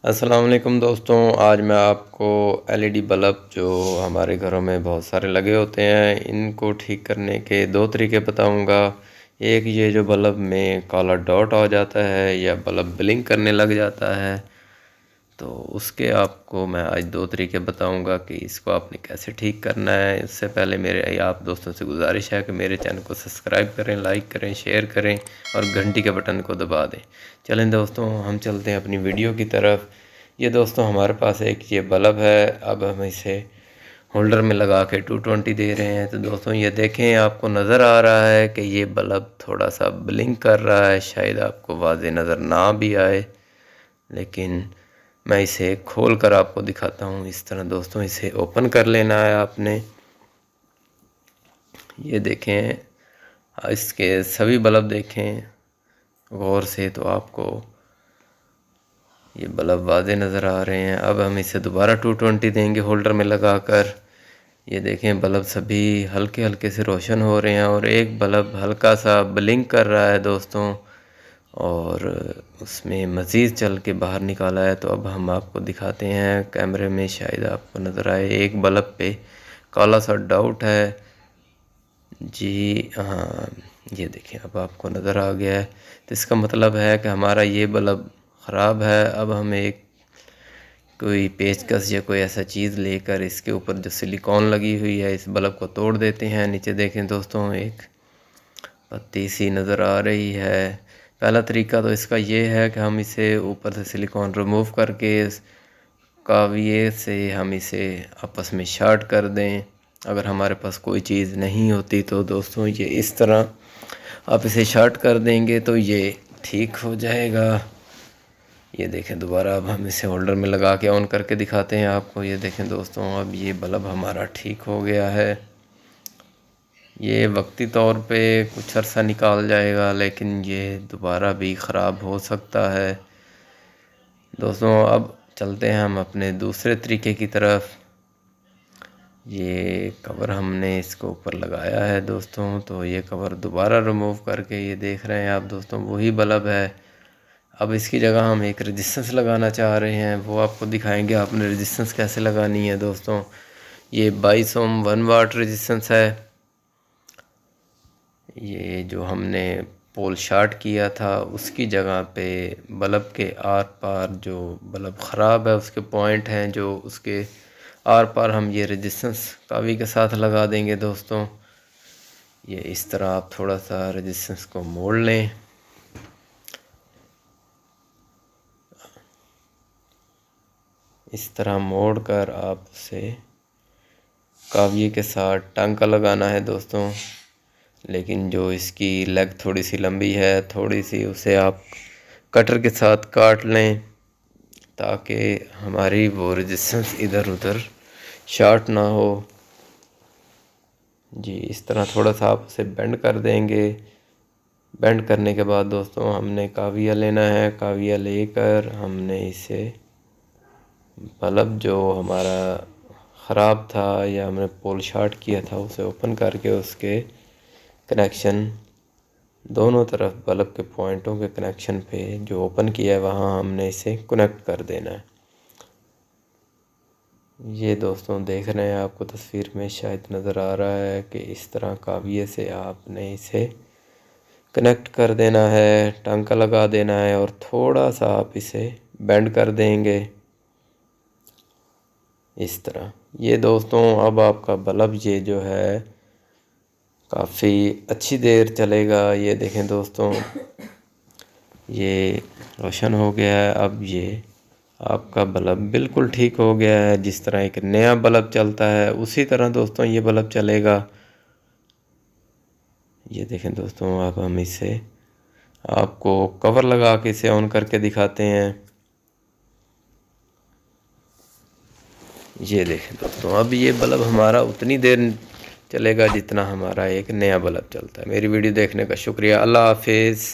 अस्सलाम वालेकुम दोस्तों, आज मैं आपको एलईडी बल्ब जो हमारे घरों में बहुत सारे लगे होते हैं इनको ठीक करने के दो तरीके बताऊंगा। एक ये जो बल्ब में काला डॉट आ जाता है या बल्ब ब्लिंक करने लग जाता है, तो उसके आपको मैं आज दो तरीके बताऊंगा कि इसको आपने कैसे ठीक करना है। इससे पहले मेरे आप दोस्तों से गुजारिश है कि मेरे चैनल को सब्सक्राइब करें, लाइक करें, शेयर करें और घंटी के बटन को दबा दें। चलें दोस्तों, हम चलते हैं अपनी वीडियो की तरफ। ये दोस्तों हमारे पास एक ये बल्ब है, अब हम इसे होल्डर में लगा के 220 दे रहे हैं। तो दोस्तों ये देखें, आपको नज़र आ रहा है कि ये बल्ब थोड़ा सा ब्लिंक कर रहा है। शायद आपको वाज़े नज़र ना भी आए, लेकिन मैं इसे खोल कर आपको दिखाता हूँ। इस तरह दोस्तों इसे ओपन कर लेना है आपने। ये देखें, इसके सभी बल्ब देखें गौर से तो आपको ये बल्ब वाज़े नज़र आ रहे हैं। अब हम इसे दोबारा 220 देंगे होल्डर में लगाकर। ये देखें, बल्ब सभी हल्के हल्के से रोशन हो रहे हैं और एक बल्ब हल्का सा ब्लिंक कर रहा है दोस्तों, और उसमें मज़ीद चल के बाहर निकाला है। तो अब हम आपको दिखाते हैं कैमरे में, शायद आपको नज़र आए। एक बल्ब पे काला सा डाउट है जी, हाँ ये देखें, अब आपको नज़र आ गया है। तो इसका मतलब है कि हमारा ये बल्ब ख़राब है। अब हम एक कोई पेचकस या कोई ऐसा चीज़ लेकर इसके ऊपर जो सिलिकॉन लगी हुई है इस बल्ब को तोड़ देते हैं। नीचे देखें दोस्तों, एक पत्ती सी नज़र आ रही है। पहला तरीका तो इसका ये है कि हम इसे ऊपर से सिलिकॉन रिमूव करके काविये से हम इसे आपस में शार्ट कर दें। अगर हमारे पास कोई चीज़ नहीं होती तो दोस्तों ये इस तरह आप इसे शार्ट कर देंगे तो ये ठीक हो जाएगा। ये देखें, दोबारा अब हम इसे होल्डर में लगा के ऑन करके दिखाते हैं आपको। ये देखें दोस्तों, अब ये बल्ब हमारा ठीक हो गया है। ये वक्ती तौर पे कुछ अर्सा निकाल जाएगा, लेकिन ये दोबारा भी ख़राब हो सकता है। दोस्तों अब चलते हैं हम अपने दूसरे तरीके की तरफ। ये कवर हमने इसको ऊपर लगाया है दोस्तों, तो ये कवर दोबारा रिमूव करके ये देख रहे हैं आप दोस्तों, वही बल्ब है। अब इसकी जगह हम एक रेजिस्टेंस लगाना चाह रहे हैं, वो आपको दिखाएंगे आपने रेजिस्टेंस कैसे लगानी है दोस्तों। ये 22 ओम 1 वाट रेजिस्टेंस है। ये जो हमने पोल शार्ट किया था उसकी जगह पे बल्ब के आर पार जो बल्ब ख़राब है उसके पॉइंट हैं, जो उसके आर पार हम ये रेजिस्टेंस कावी के साथ लगा देंगे दोस्तों। ये इस तरह आप थोड़ा सा रेजिस्टेंस को मोड़ लें। इस तरह मोड़ कर आप उसे काविये के साथ टांका लगाना है दोस्तों। लेकिन जो इसकी लेग थोड़ी सी लंबी है, थोड़ी सी उसे आप कटर के साथ काट लें ताकि हमारी वो रेजिस्टेंस इधर उधर शॉर्ट ना हो जी। इस तरह थोड़ा सा आप उसे बेंड कर देंगे। बेंड करने के बाद दोस्तों हमने काविया लेना है। काविया लेकर हमने इसे बल्ब जो हमारा ख़राब था या हमने पोल शॉर्ट किया था उसे ओपन करके उसके कनेक्शन दोनों तरफ बल्ब के पॉइंटों के कनेक्शन पे जो ओपन किया है वहाँ हमने इसे कनेक्ट कर देना है। ये दोस्तों देख रहे हैं, आपको तस्वीर में शायद नज़र आ रहा है कि इस तरह काविये से आपने इसे कनेक्ट कर देना है, टांका लगा देना है और थोड़ा सा आप इसे बेंड कर देंगे इस तरह। ये दोस्तों अब आपका बल्ब ये जो है काफ़ी अच्छी देर चलेगा। ये देखें दोस्तों, ये रोशन हो गया है। अब ये आपका बल्ब बिल्कुल ठीक हो गया है। जिस तरह एक नया बल्ब चलता है उसी तरह दोस्तों ये बल्ब चलेगा। ये देखें दोस्तों, अब हम इसे आपको कवर लगा के इसे ऑन करके दिखाते हैं। ये देखें दोस्तों, अब ये बल्ब हमारा उतनी देर चलेगा जितना हमारा एक नया बल्ब चलता है। मेरी वीडियो देखने का शुक्रिया। अल्लाह हाफिज़।